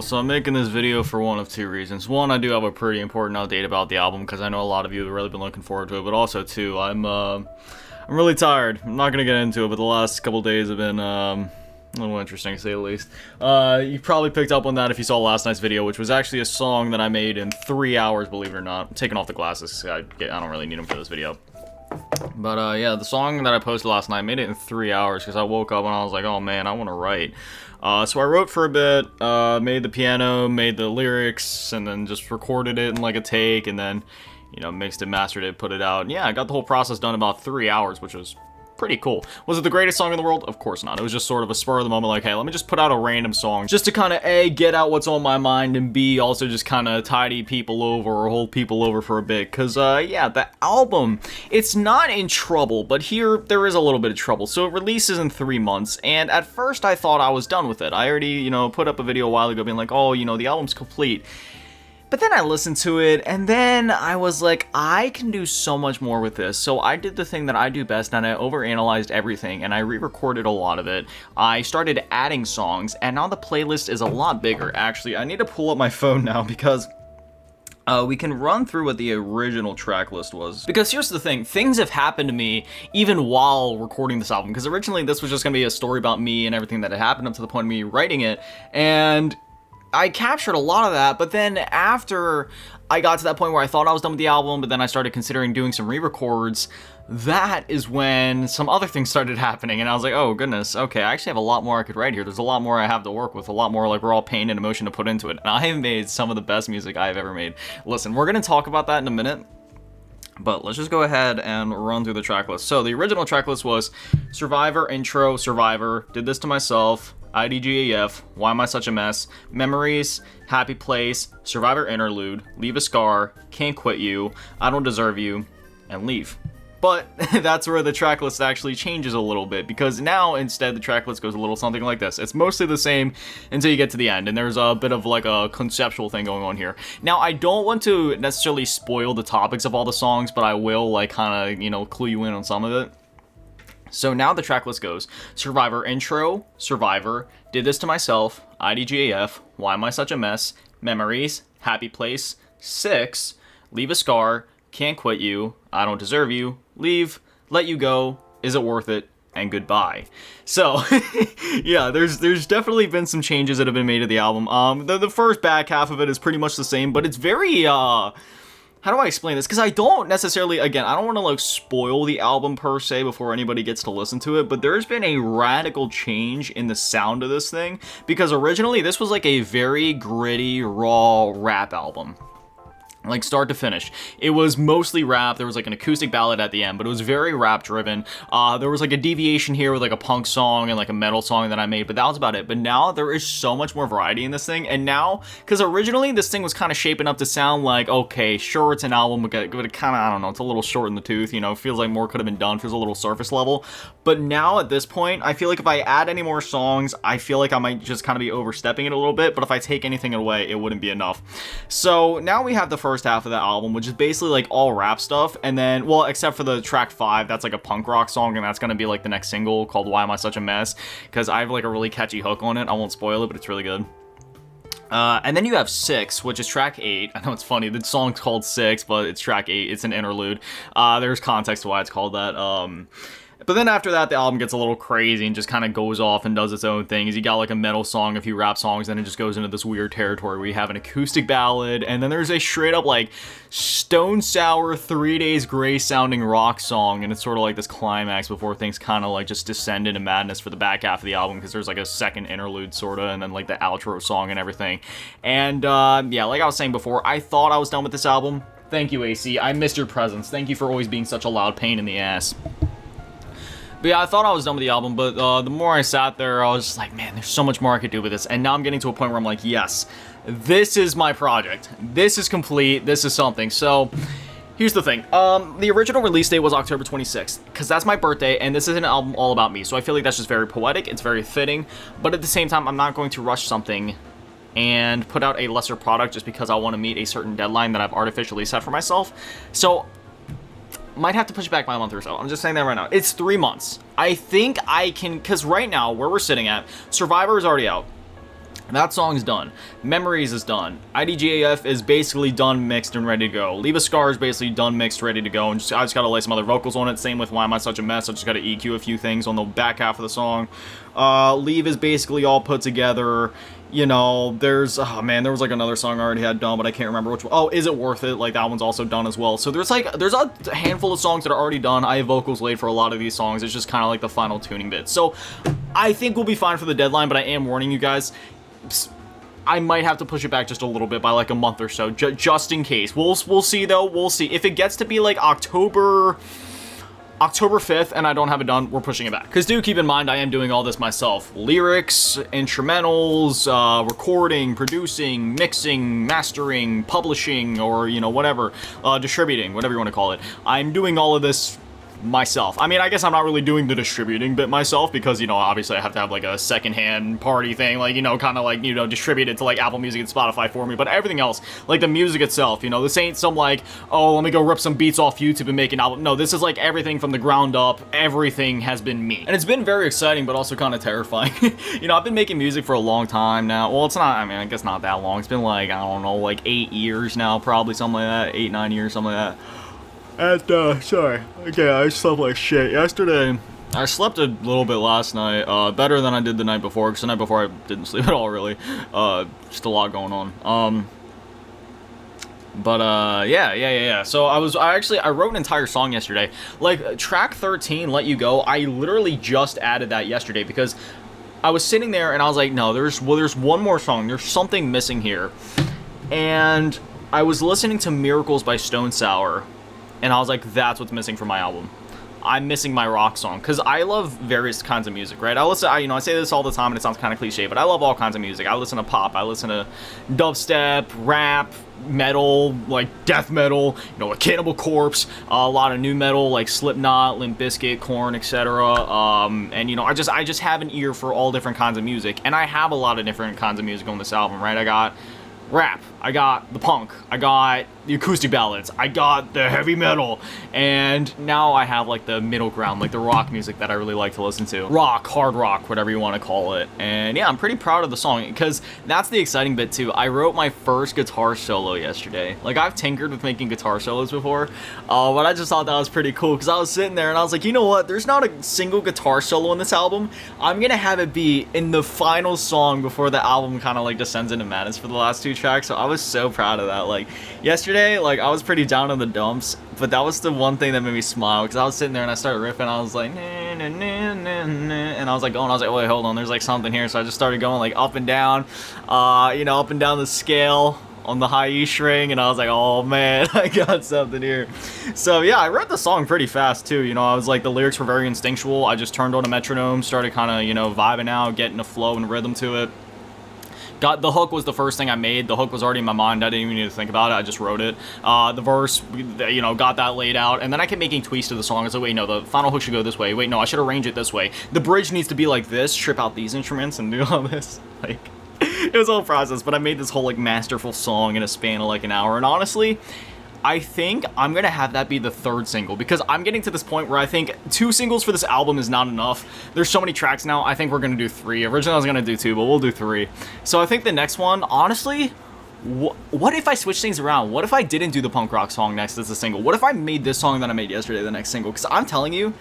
So I'm making this video for one of two reasons. One, I do have a pretty important update about the album because I know a lot of you have really been looking forward to it, but also two, I'm really tired. I'm not gonna get into it, but the last couple days have been a little interesting to say the least. You probably picked up on that if you saw last night's video, which was actually a song that I made in 3 hours, believe it or not. I'm taking off the glasses, I don't really need them for this video. But yeah, the song that I posted last night, I made it in 3 hours because I woke up and I was like, oh man, I want to write. So I wrote for a bit, made the piano, made the lyrics, and then just recorded it in like a take, and then, you know, mixed it, mastered it, put it out. And yeah, I got the whole process done in about 3 hours, which was pretty cool. Was it the greatest song in the world? Of course not. It was just sort of a spur of the moment, like, hey, let me just put out a random song just to kind of A, get out what's on my mind, and B, also just kind of tidy people over or hold people over for a bit. Because, yeah, the album, it's not in trouble, but here there is a little bit of trouble. So it releases in 3 months, and at first I thought I was done with it. I already, you know, put up a video a while ago being like, oh, you know, the album's complete. But then I listened to it, and then I was like, I can do so much more with this. So I did the thing that I do best, and I overanalyzed everything, and I re-recorded a lot of it. I started adding songs, and now the playlist is a lot bigger. Actually, I need to pull up my phone now, because we can run through what the original track list was. Because here's the thing, things have happened to me even while recording this album, because originally this was just going to be a story about me and everything that had happened up to the point of me writing it, and I captured a lot of that, but then after I got to that point where I thought I was done with the album, but then I started considering doing some re-records, that is when some other things started happening, and I was like, oh goodness, okay, I actually have a lot more I could write here. There's a lot more I have to work with, a lot more like raw pain and emotion to put into it, and I have made some of the best music I have ever made. Listen, we're gonna talk about that in a minute, but let's just go ahead and run through the track list. So the original track list was Survivor, Intro, Survivor, Did This to Myself, IDGAF, Why Am I Such a Mess, Memories, Happy Place, Survivor Interlude, Leave a Scar, Can't Quit You, I Don't Deserve You, and Leave. But that's where the track list actually changes a little bit, because now instead the track list goes a little something like this. It's mostly the same until you get to the end, and there's a bit of like a conceptual thing going on here. Now, I don't want to necessarily spoil the topics of all the songs, but I will like kind of, you know, clue you in on some of it. So now the track list goes Survivor Intro, Survivor, Did This to Myself, IDGAF, Why Am I Such a Mess, Memories, Happy Place, 6, Leave a Scar, Can't Quit You, I Don't Deserve You, Leave, Let You Go, Is It Worth It, and Goodbye. So, yeah, there's definitely been some changes that have been made to the album. The first back half of it is pretty much the same, but it's very, how do I explain this? Because I don't necessarily, again, I don't want to like spoil the album per se before anybody gets to listen to it, but there's been a radical change in the sound of this thing, because originally this was like a very gritty, raw rap album. Like start to finish. It was mostly rap. There was like an acoustic ballad at the end, but it was very rap driven. There was like a deviation here with like a punk song and like a metal song that I made, but that was about it. But now there is so much more variety in this thing. And now, because originally this thing was kind of shaping up to sound like, okay, sure, it's an album, but it kind of, I don't know, it's a little short in the tooth, you know, feels like more could have been done, feels a little surface level. But now at this point, I feel like if I add any more songs, I feel like I might just kind of be overstepping it a little bit, but if I take anything away, it wouldn't be enough. So now we have the first half of the album, which is basically like all rap stuff, and then, well, except for the track 5, that's like a punk rock song, and that's gonna be like the next single called Why Am I Such a Mess, because I have like a really catchy hook on it. I won't spoil it, but it's really good. And then you have 6, which is track 8. I know it's funny, the song's called 6, but it's track 8, it's an interlude. There's context to why it's called that. But then after that, the album gets a little crazy and just kind of goes off and does its own things. You got like a metal song, a few rap songs, then it just goes into this weird territory where you have an acoustic ballad, and then there's a straight up like Stone Sour 3 Days Grace sounding rock song, and it's sort of like this climax before things kind of like just descend into madness for the back half of the album, because there's like a second interlude sort of, and then like the outro song and everything. And yeah, like I was saying before, I thought I was done with this album. Thank you, AC. I missed your presence. Thank you for always being such a loud pain in the ass. But yeah, I thought I was done with the album, but the more I sat there, I was just like, man, there's so much more I could do with this. And now I'm getting to a point where I'm like, yes, this is my project. This is complete. This is something. So here's the thing. The original release date was October 26th, because that's my birthday, and this is an album all about me. So I feel like that's just very poetic. It's very fitting. But at the same time, I'm not going to rush something and put out a lesser product just because I want to meet a certain deadline that I've artificially set for myself. So might have to push it back by a month or so. I'm just saying that right now. It's 3 months. I think I can, because right now, where we're sitting at, Survivor is already out. That song's done. Memories is done. IDGAF is basically done, mixed, and ready to go. Leave a Scar is basically done, mixed, ready to go. And I just gotta lay some other vocals on it. Same with Why Am I Such a Mess. I just gotta EQ a few things on the back half of the song. Leave is basically all put together. You know, there's, oh man, there was like another song I already had done, but I can't remember which one. Oh, Is It Worth It? Like, that one's also done as well. So there's a handful of songs that are already done. I have vocals laid for a lot of these songs. It's just kind of like the final tuning bit. So I think we'll be fine for the deadline, but I am warning you guys, I might have to push it back just a little bit by like a month or so, just in case. We'll see though. We'll see. If it gets to be like October 5th and I don't have it done, we're pushing it back. Because do keep in mind, I am doing all this myself. Lyrics, instrumentals, recording, producing, mixing, mastering, publishing, or, you know, whatever, distributing, whatever you want to call it. I'm doing all of this myself. I mean, I guess I'm not really doing the distributing bit myself because, you know, obviously I have to have like a secondhand party thing, like, you know, kind of like, you know, distribute it to like Apple Music and Spotify for me, but everything else, like the music itself, you know, this ain't some like, oh, let me go rip some beats off YouTube and make an album. No, this is like everything from the ground up. Everything has been me. And it's been very exciting, but also kind of terrifying. You know, I've been making music for a long time now. Well, it's not, I mean, I guess not that long. It's been like, I don't know, like 8 years now, probably something like that, 8, 9 years, something like that. And, sorry. Okay, I slept like shit yesterday. I slept a little bit last night, better than I did the night before, because the night before I didn't sleep at all, really. Just a lot going on. Yeah. So I wrote an entire song yesterday. Like, track 13, Let You Go, I literally just added that yesterday, because I was sitting there and I was like, no, there's one more song. There's something missing here. And I was listening to Miracles by Stone Sour, and I was like, that's what's missing from my album. I'm missing my rock song, because I love various kinds of music, right? I say this all the time, and it sounds kind of cliche, but I love all kinds of music. I listen to pop, I listen to dubstep, rap, metal, like death metal, you know, like Cannibal Corpse, a lot of new metal, like Slipknot, Limp Bizkit, Korn, etc. And, you know, I just have an ear for all different kinds of music, and I have a lot of different kinds of music on this album, right? I got rap, I got the punk, I got the acoustic ballads, I got the heavy metal, and now I have like the middle ground, like the rock music that I really like to listen to. Rock, hard rock, whatever you want to call it. And yeah, I'm pretty proud of the song, because that's the exciting bit too. I wrote my first guitar solo yesterday. Like, I've tinkered with making guitar solos before, but I just thought that was pretty cool, because I was sitting there and I was like, you know what, there's not a single guitar solo in this album. I'm gonna have it be in the final song before the album kind of like descends into madness for the last 2 tracks. So I was so proud of that. Like, yesterday, like, I was pretty down in the dumps, but that was the one thing that made me smile, because I was sitting there and I started riffing, I was like, nah, nah, nah, nah, nah, and I was like, wait, hold on, there's like something here. So I just started going like up and down, you know, up and down the scale on the high E string, and I was like, oh man, I got something here. So yeah, I wrote the song pretty fast too, you know. I was like, the lyrics were very instinctual. I just turned on a metronome, started kind of, you know, vibing out, getting a flow and rhythm to it. The hook was the first thing I made. The hook was already in my mind. I didn't even need to think about it. I just wrote it. The verse, you know, got that laid out. And then I kept making tweaks to the song. I was like, wait, no, the final hook should go this way. Wait, no, I should arrange it this way. The bridge needs to be like this. Strip out these instruments and do all this. Like, it was a whole process. But I made this whole, like, masterful song in a span of, like, an hour. And honestly, I think I'm gonna have that be the 3rd single, because I'm getting to this point where I think 2 singles for this album is not enough. There's so many tracks now, I think we're gonna do 3. Originally I was gonna do 2, but we'll do 3. So I think the next one, honestly, what if I switch things around? What if I didn't do the punk rock song next as a single? What if I made this song that I made yesterday the next single? Because I'm telling you,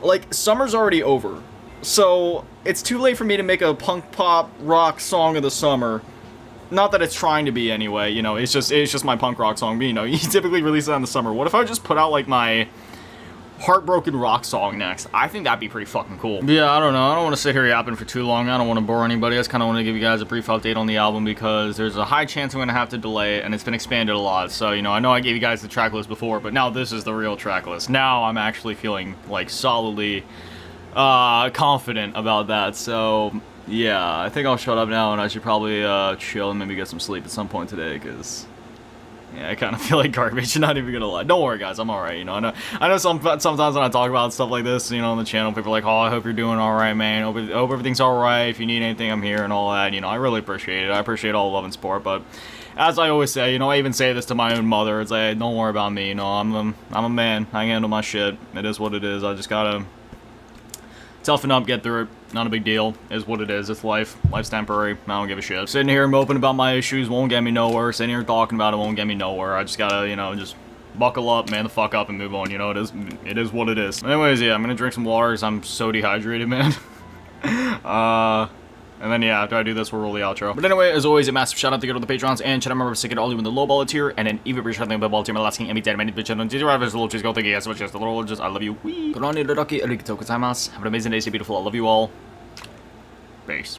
like, summer's already over. So it's too late for me to make a punk pop rock song of the summer. Not that it's trying to be anyway, you know, it's just my punk rock song, but, you know, you typically release it in the summer. What if I just put out, like, my heartbroken rock song next? I think that'd be pretty fucking cool. But yeah, I don't know, I don't want to sit here yapping for too long. I don't want to bore anybody. I just kind of want to give you guys a brief update on the album, because there's a high chance I'm going to have to delay it, and it's been expanded a lot. So, you know I gave you guys the track list before, but now this is the real track list. Now I'm actually feeling, like, solidly confident about that. So yeah, I think I'll shut up now, and I should probably chill and maybe get some sleep at some point today, because yeah, I kind of feel like garbage. I'm not even gonna lie. Don't worry, guys, I'm alright. You know, I know sometimes when I talk about stuff like this, you know, on the channel, people are like, oh, I hope you're doing alright, man. Hope everything's alright. If you need anything, I'm here and all that. You know, I really appreciate it. I appreciate all the love and support. But as I always say, you know, I even say this to my own mother. It's like, don't worry about me. You know, I'm a man. I handle my shit. It is what it is. I just gotta toughen up, get through it. Not a big deal. Is what it is. It's life. Life's temporary. I don't give a shit. Sitting here moping about my issues won't get me nowhere. Sitting here talking about it won't get me nowhere. I just gotta, you know, just buckle up, man the fuck up, and move on. You know, it is what it is. Anyways, yeah, I'm gonna drink some water because I'm so dehydrated, man. And then, yeah, after I do this, we'll roll the outro. But anyway, as always, a massive shout out to go to the Patrons and chat. Remember to stick it all in the low ball tier, and then even bigger shout out to the ball tier, my last king, Emmy, Dead, many bitches, and drivers, little cheese, go, thank you guys so much, yes, the little just, I love you. Wee. Have an amazing day, stay beautiful, I love you all. Peace.